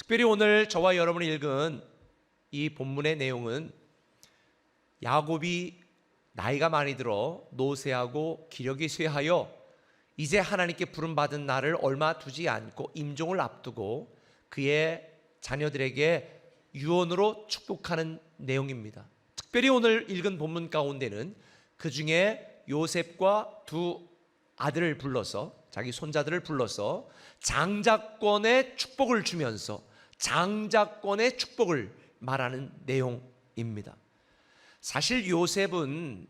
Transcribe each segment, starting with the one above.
특별히 오늘 저와 여러분이 읽은 이 본문의 내용은 야곱이 나이가 많이 들어 노쇠하고 기력이 쇠하여 이제 하나님께 부름받은 날을 얼마 두지 않고 임종을 앞두고 그의 자녀들에게 유언으로 축복하는 내용입니다. 특별히 오늘 읽은 본문 가운데는 그 중에 요셉과 두 아들을 불러서, 자기 손자들을 불러서 장자권의 축복을 주면서 장자권의 축복을 말하는 내용입니다. 사실 요셉은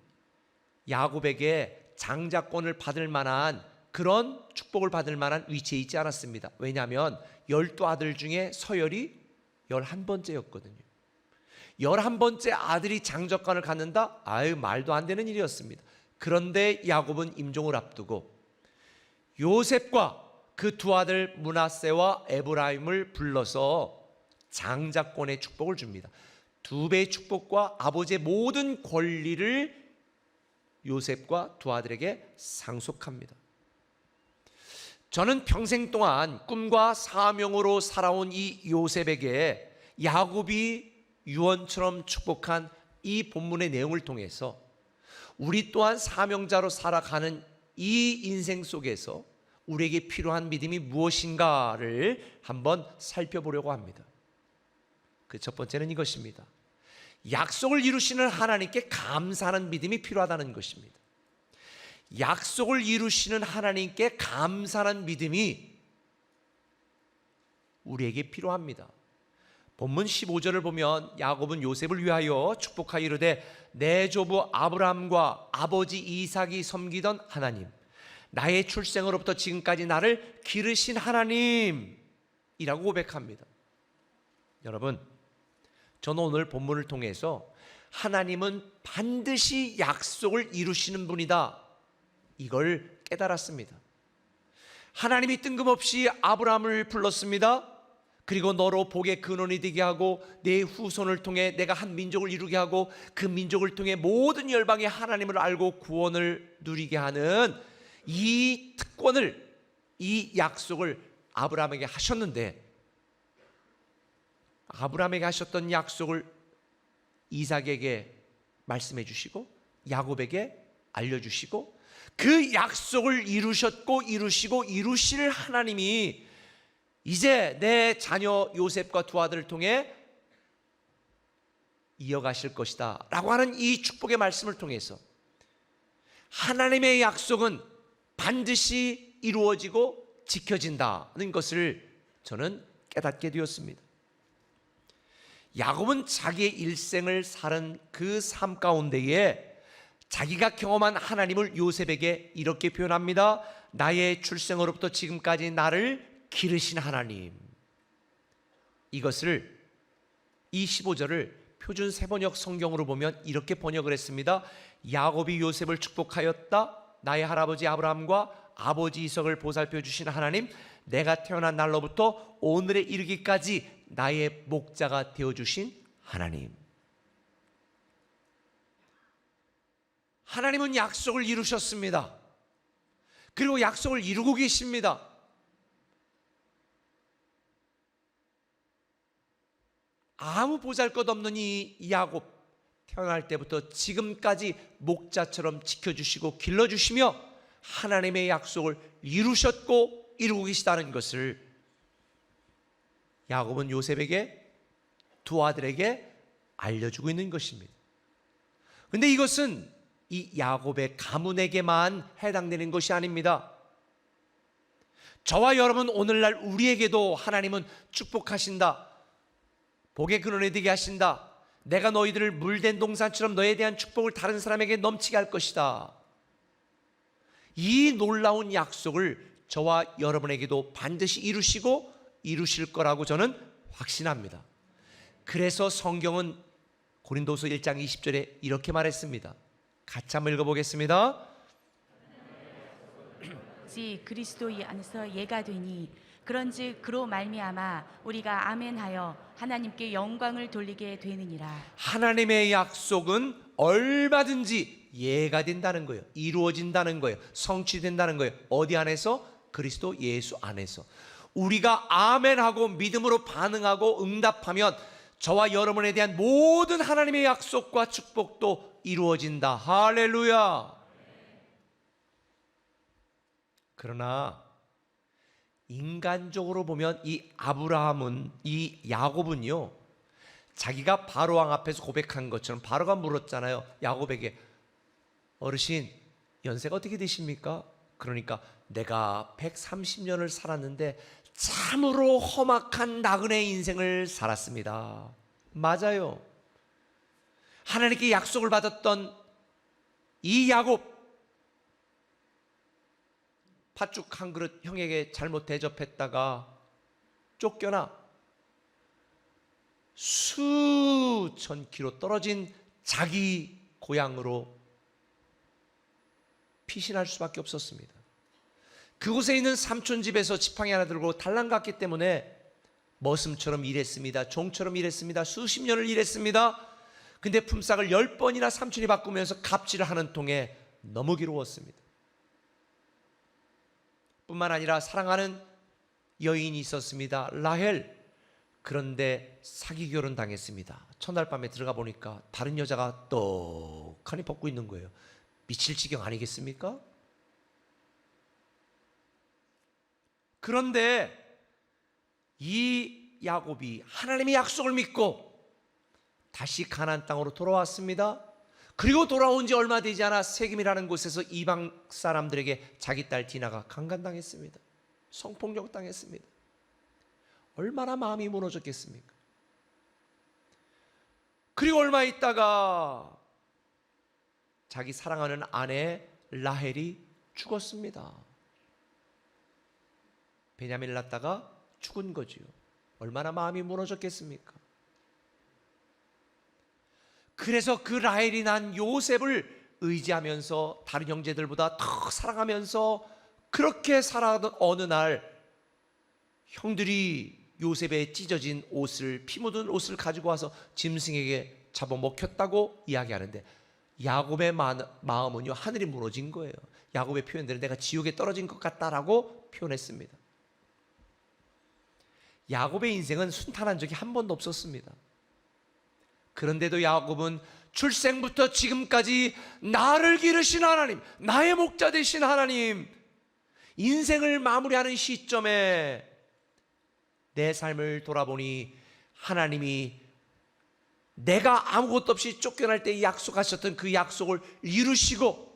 야곱에게 장자권을 받을 만한, 그런 축복을 받을 만한 위치에 있지 않았습니다. 왜냐하면 12아들 중에 서열이 11번째였거든요 11번째 아들이 장자권을 갖는다? 말도 안 되는 일이었습니다. 그런데 야곱은 임종을 앞두고 요셉과 그 두 아들 므낫세와 에브라임을 불러서 장자권의 축복을 줍니다. 두 배의 축복과 아버지의 모든 권리를 요셉과 두 아들에게 상속합니다. 저는 평생 동안 꿈과 사명으로 살아온 이 요셉에게 야곱이 유언처럼 축복한 이 본문의 내용을 통해서 우리 또한 사명자로 살아가는 이 인생 속에서 우리에게 필요한 믿음이 무엇인가를 한번 살펴보려고 합니다. 그 첫 번째는 이것입니다. 약속을 이루시는 하나님께 감사하는 믿음이 필요하다는 것입니다. 약속을 이루시는 하나님께 감사하는 믿음이 우리에게 필요합니다. 본문 15절을 보면 야곱은 요셉을 위하여 축복하여 이르되 내 조부 아브라함과 아버지 이삭이 섬기던 하나님, 나의 출생으로부터 지금까지 나를 기르신 하나님이라고 고백합니다. 여러분, 저는 오늘 본문을 통해서 하나님은 반드시 약속을 이루시는 분이다, 이걸 깨달았습니다. 하나님이 뜬금없이 아브라함을 불렀습니다. 그리고 너로 복의 근원이 되게 하고 내 후손을 통해 내가 한 민족을 이루게 하고 그 민족을 통해 모든 열방이 하나님을 알고 구원을 누리게 하는 이 특권을, 이 약속을 아브라함에게 하셨는데, 아브라함에게 하셨던 약속을 이삭에게 말씀해 주시고 야곱에게 알려주시고 그 약속을 이루셨고 이루시고 이루실 하나님이 이제 내 자녀 요셉과 두 아들을 통해 이어가실 것이다 라고 하는 이 축복의 말씀을 통해서 하나님의 약속은 반드시 이루어지고 지켜진다는 것을 저는 깨닫게 되었습니다. 야곱은 자기의 일생을 사는 그 삶 가운데에 자기가 경험한 하나님을 요셉에게 이렇게 표현합니다. 나의 출생으로부터 지금까지 나를 기르신 하나님. 이것을, 이 15절을 표준 세번역 성경으로 보면 이렇게 번역을 했습니다. 야곱이 요셉을 축복하였다. 나의 할아버지 아브라함과 아버지 이삭을 보살펴 주신 하나님, 내가 태어난 날로부터 오늘에 이르기까지 나의 목자가 되어주신 하나님. 하나님은 약속을 이루셨습니다. 그리고 약속을 이루고 계십니다. 아무 보잘것없는 이 야곱, 태어날 때부터 지금까지 목자처럼 지켜주시고 길러주시며 하나님의 약속을 이루셨고 이루고 계시다는 것을 야곱은 요셉에게, 두 아들에게 알려주고 있는 것입니다. 그런데 이것은 이 야곱의 가문에게만 해당되는 것이 아닙니다. 저와 여러분, 오늘날 우리에게도 하나님은 축복하신다, 복의 근원이 되게 하신다, 내가 너희들을 물된 동산처럼 너에 대한 축복을 다른 사람에게 넘치게 할 것이다, 이 놀라운 약속을 저와 여러분에게도 반드시 이루시고 이루실 거라고 저는 확신합니다. 그래서 성경은 고린도서 1장 20절에 이렇게 말했습니다. 같이 한번 읽어보겠습니다. 그리스도 안에서 예가 되니 그런즉 그로 말미암아 우리가 아멘하여 하나님께 영광을 돌리게 되느니라. 하나님의 약속은 얼마든지 예가 된다는 거예요. 이루어진다는 거예요. 성취된다는 거예요. 어디 안에서? 그리스도 예수 안에서. 우리가 아멘하고 믿음으로 반응하고 응답하면 저와 여러분에 대한 모든 하나님의 약속과 축복도 이루어진다. 할렐루야. 그러나 인간적으로 보면 이 아브라함은, 이 야곱은요, 자기가 바로왕 앞에서 고백한 것처럼 바로가 물었잖아요. 야곱에게, 어르신 연세가 어떻게 되십니까? 그러니까 내가 130년을 살았는데 참으로 험악한 나그네 인생을 살았습니다. 맞아요. 하나님께 약속을 받았던 이 야곱, 팥죽 한 그릇 형에게 잘못 대접했다가 쫓겨나 수천 킬로 떨어진 자기 고향으로 피신할 수밖에 없었습니다. 그곳에 있는 삼촌 집에서 지팡이 하나 들고 달랑 갔기 때문에 머슴처럼 일했습니다. 종처럼 일했습니다. 수십 년을 일했습니다. 근데 품삯을 10번이나 삼촌이 바꾸면서 갑질을 하는 통에 너무 괴로웠습니다. 뿐만 아니라 사랑하는 여인이 있었습니다. 라헬. 그런데 사기 결혼 당했습니다. 첫날 밤에 들어가 보니까 다른 여자가 떡하니 벗고 있는 거예요. 미칠 지경 아니겠습니까? 그런데 이 야곱이 하나님의 약속을 믿고 다시 가나안 땅으로 돌아왔습니다. 그리고 돌아온 지 얼마 되지 않아 세겜이라는 곳에서 이방 사람들에게 자기 딸 디나가 강간당했습니다. 성폭력 당했습니다. 얼마나 마음이 무너졌겠습니까? 그리고 얼마 있다가 자기 사랑하는 아내 라헬이 죽었습니다. 베냐민을 낳다가 죽은 거지요. 얼마나 마음이 무너졌겠습니까? 그래서 그 라헬이 난 요셉을 의지하면서 다른 형제들보다 더 사랑하면서 그렇게 살아가던 어느 날 형들이 요셉의 찢어진 옷을, 피 묻은 옷을 가지고 와서 짐승에게 잡아먹혔다고 이야기하는데 야곱의 마음은요, 하늘이 무너진 거예요. 야곱의 표현대로 내가 지옥에 떨어진 것 같다라고 표현했습니다. 야곱의 인생은 순탄한 적이 한 번도 없었습니다. 그런데도 야곱은 출생부터 지금까지 나를 기르신 하나님, 나의 목자 되신 하나님, 인생을 마무리하는 시점에 내 삶을 돌아보니 하나님이 내가 아무것도 없이 쫓겨날 때 약속하셨던 그 약속을 이루시고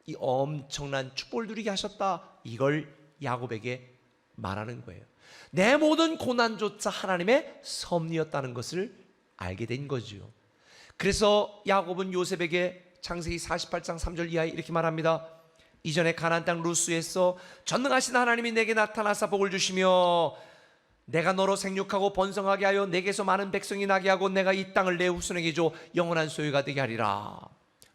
이 엄청난 축복을 누리게 하셨다. 이걸 야곱에게 말하는 거예요. 내 모든 고난조차 하나님의 섭리였다는 것을 알게 된 거죠. 그래서 야곱은 요셉에게 창세기 48장 3절 이하에 이렇게 말합니다. 이전에 가나안 땅 루스에서 전능하신 하나님이 내게 나타나사 복을 주시며 내가 너로 생육하고 번성하게 하여 내게서 많은 백성이 나게 하고 내가 이 땅을 내 후손에게 줘 영원한 소유가 되게 하리라.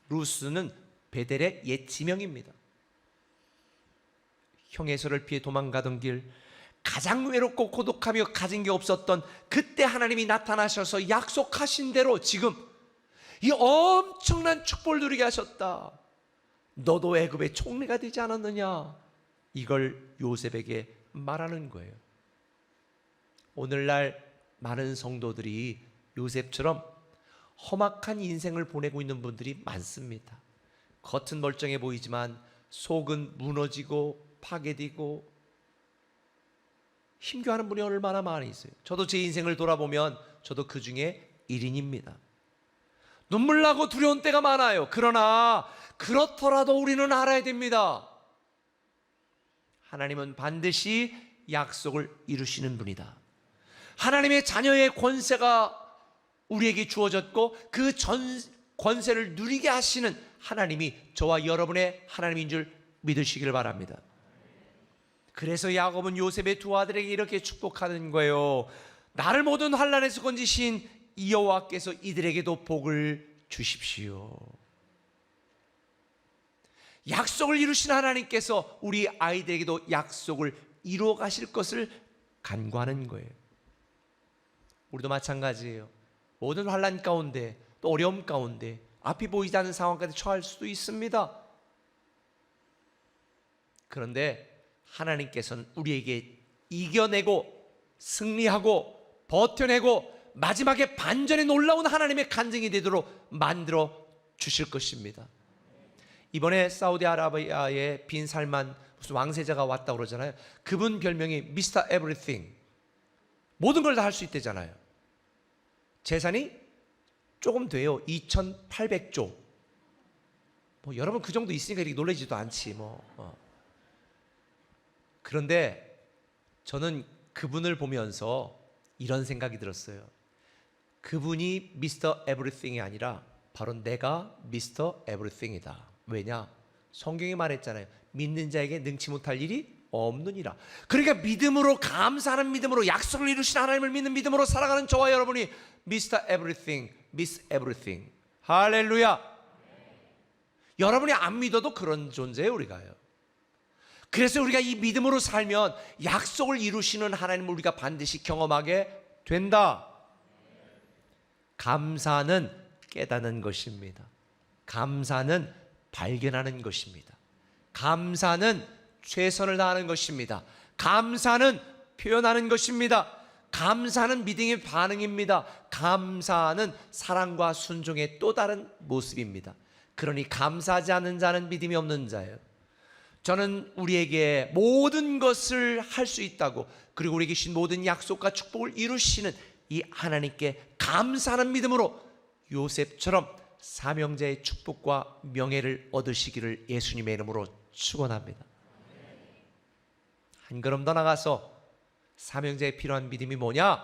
루스는 베델의 옛 지명입니다. 형의 소를 피해 도망가던 길, 가장 외롭고 고독하며 가진 게 없었던 그때 하나님이 나타나셔서 약속하신 대로 지금 이 엄청난 축복을 누리게 하셨다. 너도 애굽의 총리가 되지 않았느냐. 이걸 요셉에게 말하는 거예요. 오늘날 많은 성도들이 요셉처럼 험악한 인생을 보내고 있는 분들이 많습니다. 겉은 멀쩡해 보이지만 속은 무너지고 파괴되고 힘겨워하는 분이 얼마나 많이 있어요. 저도 제 인생을 돌아보면 저도 그 중에 1인입니다. 눈물 나고 두려운 때가 많아요. 그러나 그렇더라도 우리는 알아야 됩니다. 하나님은 반드시 약속을 이루시는 분이다. 하나님의 자녀의 권세가 우리에게 주어졌고 그 권세를 누리게 하시는 하나님이 저와 여러분의 하나님인 줄 믿으시길 바랍니다. 그래서 야곱은 요셉의 두 아들에게 이렇게 축복하는 거예요. 나를 모든 환난에서 건지신 여호와께서 이들에게도 복을 주십시오. 약속을 이루신 하나님께서 우리 아이들에게도 약속을 이루어 가실 것을 간구하는 거예요. 우리도 마찬가지예요. 모든 환난 가운데 또 어려움 가운데 앞이 보이지 않는 상황까지 처할 수도 있습니다. 그런데 하나님께서는 우리에게 이겨내고 승리하고 버텨내고 마지막에 반전에 놀라운 하나님의 간증이 되도록 만들어 주실 것입니다. 이번에 사우디아라비아의 빈 살만 무슨 왕세자가 왔다고 그러잖아요. 그분 별명이 미스터 에브리띵. 모든 걸 다 할 수 있대잖아요. 재산이 조금 돼요. 2,800조. 뭐 여러분 그 정도 있으니까 이렇게 놀라지도 않지 뭐. 그런데 저는 그분을 보면서 이런 생각이 들었어요. 그분이 미스터 에브리띵이 아니라 바로 내가 미스터 에브리띵이다. 왜냐? 성경이 말했잖아요. 믿는 자에게 능치 못할 일이 없느니라. 그러니까 믿음으로, 감사하는 믿음으로, 약속을 이루신 하나님을 믿는 믿음으로 살아가는 저와 여러분이 미스터 에브리띵, 미스 에브리띵. 할렐루야. 여러분이 안 믿어도 그런 존재예요, 우리가요. 그래서 우리가 이 믿음으로 살면 약속을 이루시는 하나님을 우리가 반드시 경험하게 된다. 감사는 깨닫는 것입니다. 감사는 발견하는 것입니다. 감사는 최선을 다하는 것입니다. 감사는 표현하는 것입니다. 감사는 믿음의 반응입니다. 감사는 사랑과 순종의 또 다른 모습입니다. 그러니 감사하지 않는 자는 믿음이 없는 자예요. 저는 우리에게 모든 것을 할 수 있다고, 그리고 우리에게 주신 모든 약속과 축복을 이루시는 이 하나님께 감사하는 믿음으로 요셉처럼 사명자의 축복과 명예를 얻으시기를 예수님의 이름으로 축원합니다. 한 걸음 더 나가서 사명자에 필요한 믿음이 뭐냐?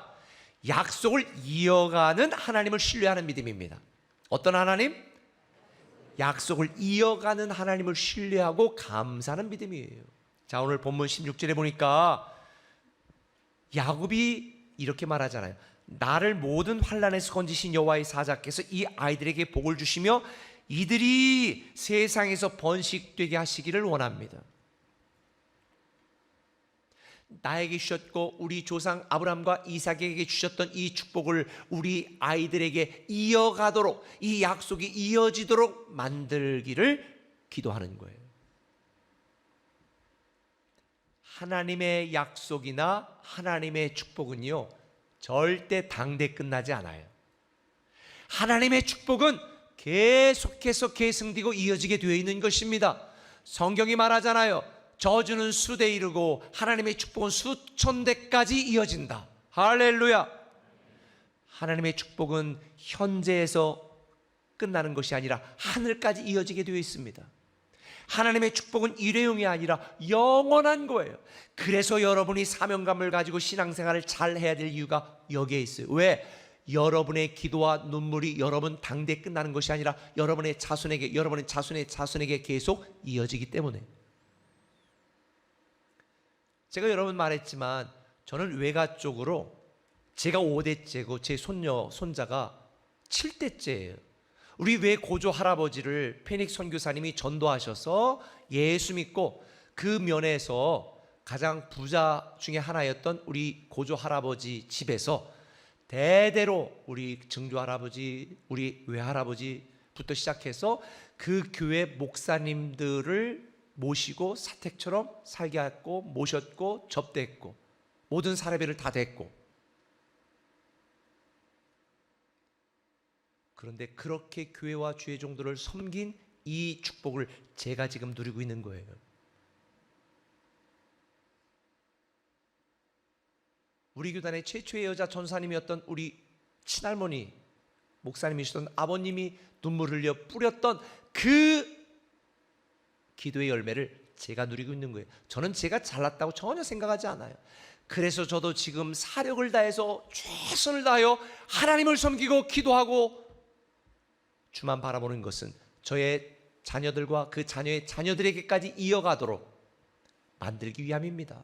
약속을 이어가는 하나님을 신뢰하는 믿음입니다. 어떤 하나님? 약속을 이어가는 하나님을 신뢰하고 감사하는 믿음이에요. 자, 오늘 본문 16절에 보니까 야곱이 이렇게 말하잖아요. 나를 모든 환난에서 건지신 여호와의 사자께서 이 아이들에게 복을 주시며 이들이 세상에서 번식되게 하시기를 원합니다. 나에게 주셨고 우리 조상 아브라함과 이삭에게 주셨던 이 축복을 우리 아이들에게 이어가도록, 이 약속이 이어지도록 만들기를 기도하는 거예요. 하나님의 약속이나 하나님의 축복은요, 절대 당대 끝나지 않아요. 하나님의 축복은 계속해서 계승되고 이어지게 되어 있는 것입니다. 성경이 말하잖아요. 저주는 수대 이르고 하나님의 축복은 수천 대까지 이어진다. 할렐루야. 하나님의 축복은 현재에서 끝나는 것이 아니라 하늘까지 이어지게 되어 있습니다. 하나님의 축복은 일회용이 아니라 영원한 거예요. 그래서 여러분이 사명감을 가지고 신앙생활을 잘 해야 될 이유가 여기에 있어요. 왜? 여러분의 기도와 눈물이 여러분 당대 끝나는 것이 아니라 여러분의 자손에게, 여러분의 자손의 자손에게 계속 이어지기 때문에. 제가 여러분 말했지만 저는 외가 쪽으로 제가 5대째고 제 손녀, 손자가 7대째예요. 우리 외 고조 할아버지를 페닉 선교사님이 전도하셔서 예수 믿고 그 면에서 가장 부자 중에 하나였던 우리 고조 할아버지 집에서 대대로 우리 증조 할아버지, 우리 외할아버지부터 시작해서 그 교회 목사님들을 모시고 사택처럼 살게 했고, 모셨고, 접대했고, 모든 사례비를 다 댔고. 그런데 그렇게 교회와 주의 종들을 섬긴 이 축복을 제가 지금 누리고 있는 거예요. 우리 교단의 최초의 여자 전사님이었던 우리 친할머니 목사님이시던 아버님이 눈물 흘려 뿌렸던 그 기도의 열매를 제가 누리고 있는 거예요. 저는 제가 잘났다고 전혀 생각하지 않아요. 그래서 저도 지금 사력을 다해서 최선을 다하여 하나님을 섬기고 기도하고 주만 바라보는 것은 저의 자녀들과 그 자녀의 자녀들에게까지 이어가도록 만들기 위함입니다.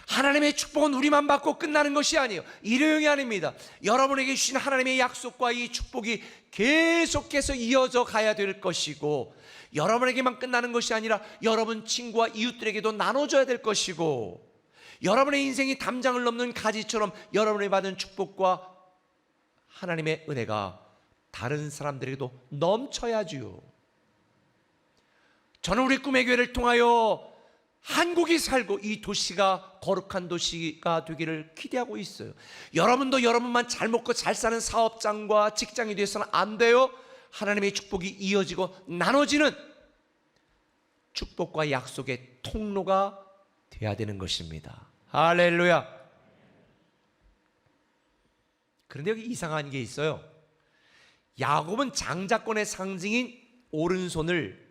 하나님의 축복은 우리만 받고 끝나는 것이 아니에요. 일회용이 아닙니다. 여러분에게 주신 하나님의 약속과 이 축복이 계속해서 이어져 가야 될 것이고, 여러분에게만 끝나는 것이 아니라 여러분 친구와 이웃들에게도 나눠줘야 될 것이고, 여러분의 인생이 담장을 넘는 가지처럼 여러분이 받은 축복과 하나님의 은혜가 다른 사람들에게도 넘쳐야지요. 저는 우리 꿈의 교회를 통하여 한국이 살고 이 도시가 거룩한 도시가 되기를 기대하고 있어요. 여러분도 여러분만 잘 먹고 잘 사는 사업장과 직장이 되어서는 안 돼요. 하나님의 축복이 이어지고 나눠지는 축복과 약속의 통로가 돼야 되는 것입니다. 할렐루야. 그런데 여기 이상한 게 있어요. 야곱은 장자권의 상징인 오른손을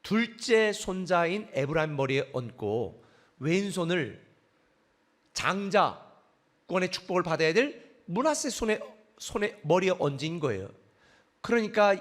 둘째 손자인 에브라임 머리에 얹고 왼손을 장자권의 축복을 받아야 될 므낫세 손에 머리에 얹은 거예요. 그러니까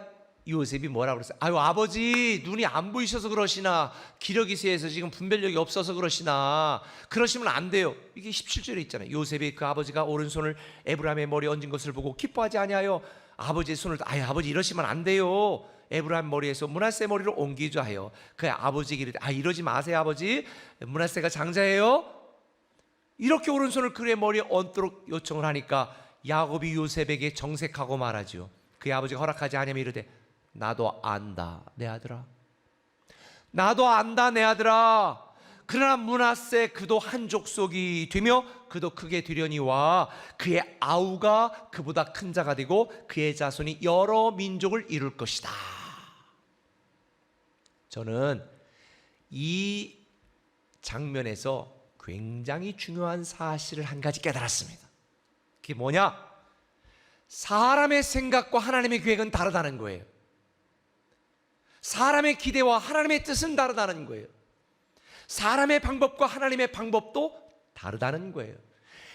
요셉이 뭐라고 그랬어요? 아유, 아버지 눈이 안 보이셔서 그러시나, 기력이 세해서 지금 분별력이 없어서 그러시나, 그러시면 안 돼요. 이게 17절에 있잖아요. 요셉이 그 아버지가 오른손을 에브라임의 머리에 얹은 것을 보고 기뻐하지 아니하여 아버지의 손을, 아유 아버지 이러시면 안 돼요, 에브라임 머리에서 므낫세 머리로 옮기자 하여 그 아버지에게 이르되, 아 이러지 마세요 아버지, 므낫세가 장자예요. 이렇게 오른손을 그의 머리에 얹도록 요청을 하니까 야곱이 요셉에게 정색하고 말하죠. 그의 아버지가 허락하지 아니하며 이르되, 나도 안다 내 아들아, 나도 안다 내 아들아. 그러나 므낫세 그도 한 족속이 되며 그도 크게 되려니와 그의 아우가 그보다 큰 자가 되고 그의 자손이 여러 민족을 이룰 것이다. 저는 이 장면에서 굉장히 중요한 사실을 한 가지 깨달았습니다. 그게 뭐냐? 사람의 생각과 하나님의 계획은 다르다는 거예요. 사람의 기대와 하나님의 뜻은 다르다는 거예요. 사람의 방법과 하나님의 방법도 다르다는 거예요.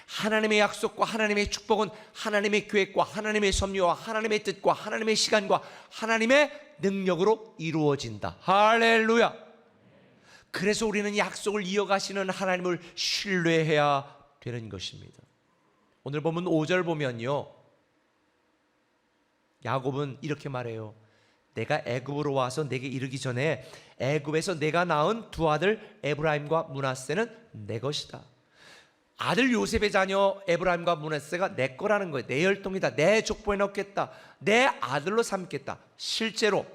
하나님의 약속과 하나님의 축복은 하나님의 계획과 하나님의 섭리와 하나님의 뜻과 하나님의 시간과 하나님의 능력으로 이루어진다. 할렐루야. 그래서 우리는 약속을 이어가시는 하나님을 신뢰해야 되는 것입니다. 오늘 보면 5절 보면요, 야곱은 이렇게 말해요. 내가 애굽으로 와서 내게 이르기 전에 애굽에서 내가 낳은 두 아들 에브라임과 므낫세는 내 것이다. 아들 요셉의 자녀 에브라임과 므낫세가 내 거라는 거예요. 내 혈통이다. 내 족보에 넣겠다. 내 아들로 삼겠다. 실제로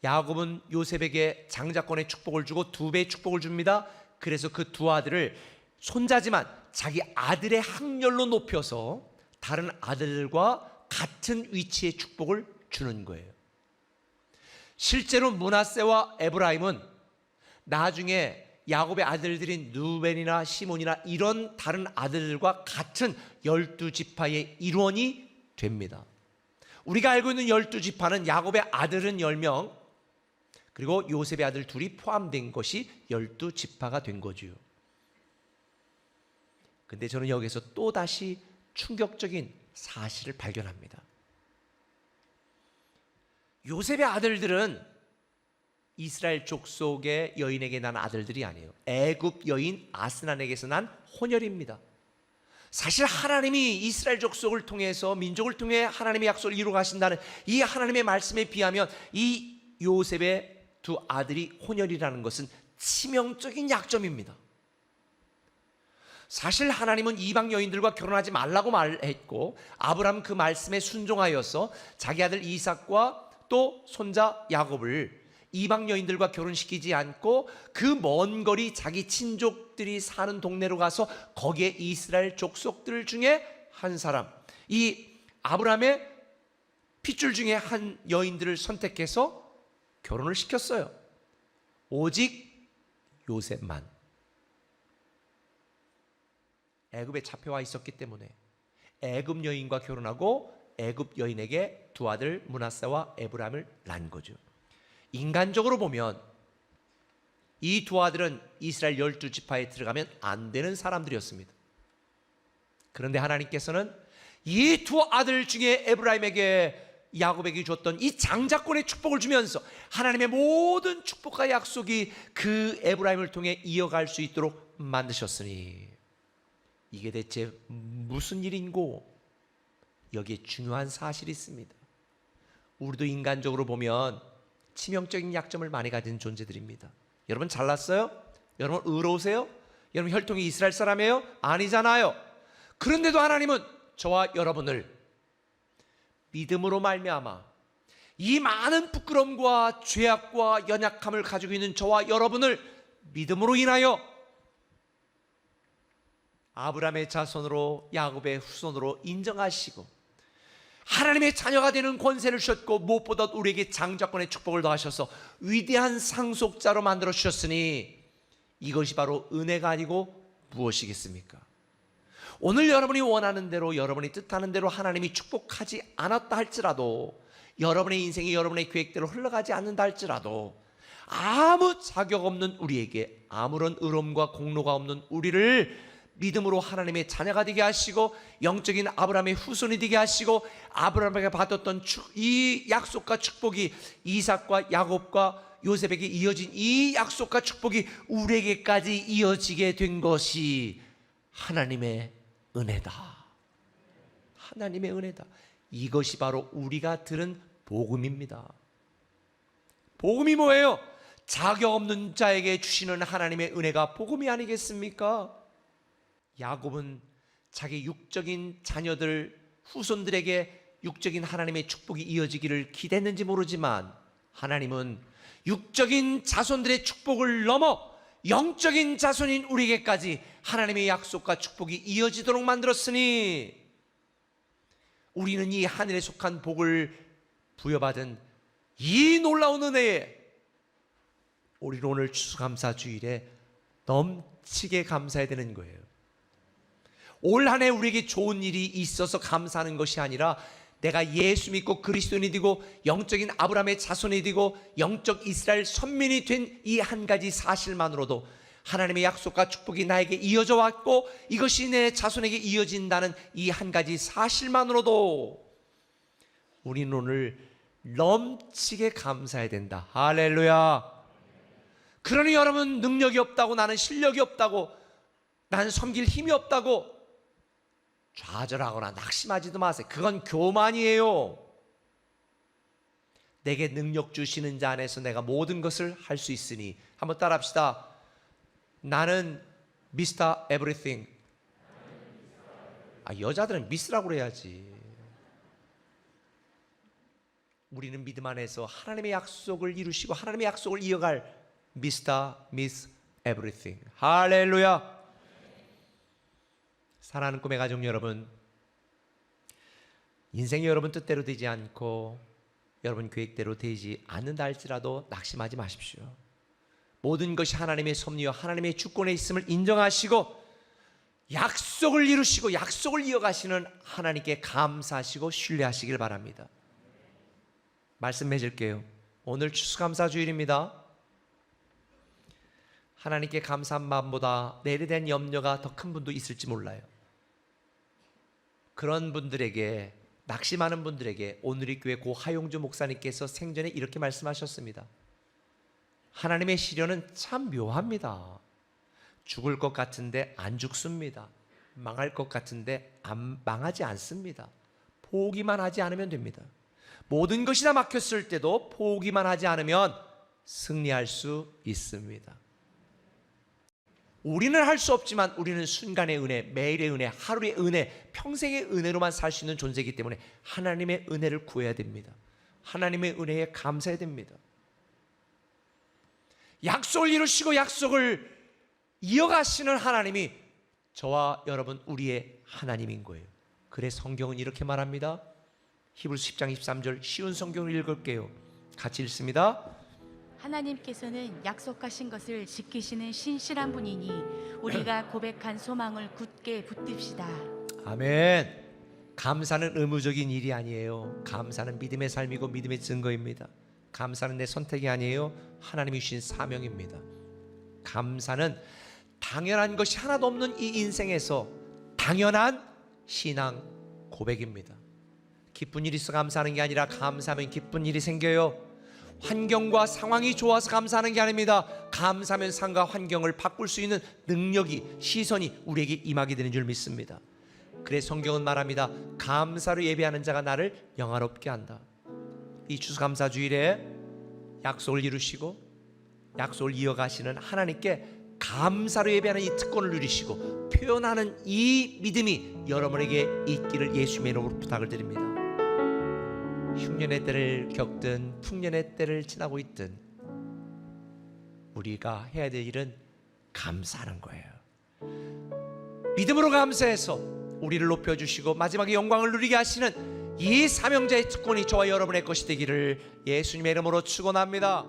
야곱은 요셉에게 장자권의 축복을 주고 두 배의 축복을 줍니다. 그래서 그 두 아들을 손자지만 자기 아들의 학렬로 높여서 다른 아들들과 같은 위치의 축복을 주는 거예요. 실제로 므낫세와 에브라임은 나중에 야곱의 아들들인 누벤이나 시몬이나 이런 다른 아들들과 같은 12지파의 일원이 됩니다. 우리가 알고 있는 12지파는 야곱의 아들은 10명, 그리고 요셉의 아들 둘이 포함된 것이 12지파가 된 거죠. 근데 저는 여기서 또다시 충격적인 사실을 발견합니다. 요셉의 아들들은 이스라엘 족속의 여인에게 난 아들들이 아니에요. 애굽 여인 아스난에게서 난 혼혈입니다. 사실 하나님이 이스라엘 족속을 통해서, 민족을 통해 하나님의 약속을 이루어 가신다는 이 하나님의 말씀에 비하면 이 요셉의 두 아들이 혼혈이라는 것은 치명적인 약점입니다. 사실 하나님은 이방 여인들과 결혼하지 말라고 말했고, 아브라함 그 말씀에 순종하여서 자기 아들 이삭과 또 손자 야곱을 이방 여인들과 결혼시키지 않고 그 먼 거리 자기 친족들이 사는 동네로 가서 거기에 이스라엘 족속들 중에 한 사람, 이 아브라함의 핏줄 중에 한 여인들을 선택해서 결혼을 시켰어요. 오직 요셉만 애굽에 잡혀와 있었기 때문에 애굽 여인과 결혼하고 애굽 여인에게 두 아들 므낫세와 에브라임을 낳은 거죠. 인간적으로 보면 이 두 아들은 이스라엘 12지파에 들어가면 안 되는 사람들이었습니다. 그런데 하나님께서는 이 두 아들 중에 에브라임에게, 야곱에게 줬던 이 장자권의 축복을 주면서 하나님의 모든 축복과 약속이 그 에브라임을 통해 이어갈 수 있도록 만드셨으니 이게 대체 무슨 일인고? 여기에 중요한 사실이 있습니다. 우리도 인간적으로 보면 치명적인 약점을 많이 가진 존재들입니다. 여러분 잘났어요? 여러분 의로우세요? 여러분 혈통이 이스라엘 사람이에요? 아니잖아요. 그런데도 하나님은 저와 여러분을 믿음으로 말미암아 이 많은 부끄러움과 죄악과 연약함을 가지고 있는 저와 여러분을 믿음으로 인하여 아브라함의 자손으로 야곱의 후손으로 인정하시고 하나님의 자녀가 되는 권세를 주셨고 무엇보다 우리에게 장자권의 축복을 더하셔서 위대한 상속자로 만들어 주셨으니 이것이 바로 은혜가 아니고 무엇이겠습니까? 오늘 여러분이 원하는 대로 여러분이 뜻하는 대로 하나님이 축복하지 않았다 할지라도 여러분의 인생이 여러분의 계획대로 흘러가지 않는다 할지라도 아무 자격 없는 우리에게 아무런 의로움과 공로가 없는 우리를 믿음으로 하나님의 자녀가 되게 하시고 영적인 아브라함의 후손이 되게 하시고 아브라함에게 받았던 이 약속과 축복이 이삭과 야곱과 요셉에게 이어진 이 약속과 축복이 우리에게까지 이어지게 된 것이 하나님의 은혜다. 하나님의 은혜다. 이것이 바로 우리가 들은 복음입니다. 복음이 뭐예요? 자격 없는 자에게 주시는 하나님의 은혜가 복음이 아니겠습니까? 야곱은 자기 육적인 자녀들 후손들에게 육적인 하나님의 축복이 이어지기를 기대했는지 모르지만 하나님은 육적인 자손들의 축복을 넘어 영적인 자손인 우리에게까지 하나님의 약속과 축복이 이어지도록 만들었으니 우리는 이 하늘에 속한 복을 부여받은 이 놀라운 은혜에 우리는 오늘 추수감사 주일에 넘치게 감사해야 되는 거예요. 올 한 해 우리에게 좋은 일이 있어서 감사하는 것이 아니라 내가 예수 믿고 그리스도인이 되고 영적인 아브라함의 자손이 되고 영적 이스라엘 선민이 된 이 한 가지 사실만으로도 하나님의 약속과 축복이 나에게 이어져 왔고 이것이 내 자손에게 이어진다는 이 한 가지 사실만으로도 우리는 오늘 넘치게 감사해야 된다. 할렐루야. 그러니 여러분 능력이 없다고 나는 실력이 없다고 나는 섬길 힘이 없다고 좌절하거나 낙심하지도 마세요. 그건 교만이에요. 내게 능력 주시는 자 안에서 내가 모든 것을 할 수 있으니 한번 따라합시다. 나는 미스터 에브리띵. 여자들은 미스라고 그래야지. 우리는 믿음 안에서 하나님의 약속을 이루시고 하나님의 약속을 이어갈 미스터 미스 에브리띵. 할렐루야. 사랑하는 꿈의 가족 여러분, 인생이 여러분 뜻대로 되지 않고 여러분 계획대로 되지 않는다 할지라도 낙심하지 마십시오. 모든 것이 하나님의 섭리와 하나님의 주권에 있음을 인정하시고 약속을 이루시고 약속을 이어가시는 하나님께 감사하시고 신뢰하시길 바랍니다. 말씀 맺을게요. 오늘 추수감사주일입니다. 하나님께 감사한 마음보다 내일에 대한 염려가 더 큰 분도 있을지 몰라요. 그런 분들에게, 낙심하는 분들에게 오늘의 교회 고 하용주 목사님께서 생전에 이렇게 말씀하셨습니다. 하나님의 시련은 참 묘합니다. 죽을 것 같은데 안 죽습니다. 망할 것 같은데 망하지 않습니다. 포기만 하지 않으면 됩니다. 모든 것이 다 막혔을 때도 포기만 하지 않으면 승리할 수 있습니다. 우리는 할 수 없지만 우리는 순간의 은혜, 매일의 은혜, 하루의 은혜, 평생의 은혜로만 살 수 있는 존재이기 때문에 하나님의 은혜를 구해야 됩니다. 하나님의 은혜에 감사해야 됩니다. 약속을 이루시고 약속을 이어가시는 하나님이 저와 여러분 우리의 하나님인 거예요. 그래서 성경은 이렇게 말합니다. 히브리서 10장 23절 쉬운 성경을 읽을게요. 같이 읽습니다. 하나님께서는 약속하신 것을 지키시는 신실한 분이니 우리가 고백한 소망을 굳게 붙듭시다. 아멘. 감사는 의무적인 일이 아니에요. 감사는 믿음의 삶이고 믿음의 증거입니다. 감사는 내 선택이 아니에요. 하나님이 주신 사명입니다. 감사는 당연한 것이 하나도 없는 이 인생에서 당연한 신앙 고백입니다. 기쁜 일이 있어 감사하는 게 아니라 감사하면 기쁜 일이 생겨요. 환경과 상황이 좋아서 감사하는 게 아닙니다. 감사하면 상과 환경을 바꿀 수 있는 능력이, 시선이 우리에게 임하게 되는 줄 믿습니다. 그래서 성경은 말합니다. 감사로 예배하는 자가 나를 영화롭게 한다. 이 추수감사주일에 약속을 이루시고 약속을 이어가시는 하나님께 감사로 예배하는 이 특권을 누리시고 표현하는 이 믿음이 여러분에게 있기를 예수님의 이름으로 부탁을 드립니다. 흉년의 때를 겪든 풍년의 때를 지나고 있든 우리가 해야 될 일은 감사하는 거예요. 믿음으로 감사해서 우리를 높여주시고 마지막에 영광을 누리게 하시는 이 사명자의 특권이 저와 여러분의 것이 되기를 예수님의 이름으로 축원합니다.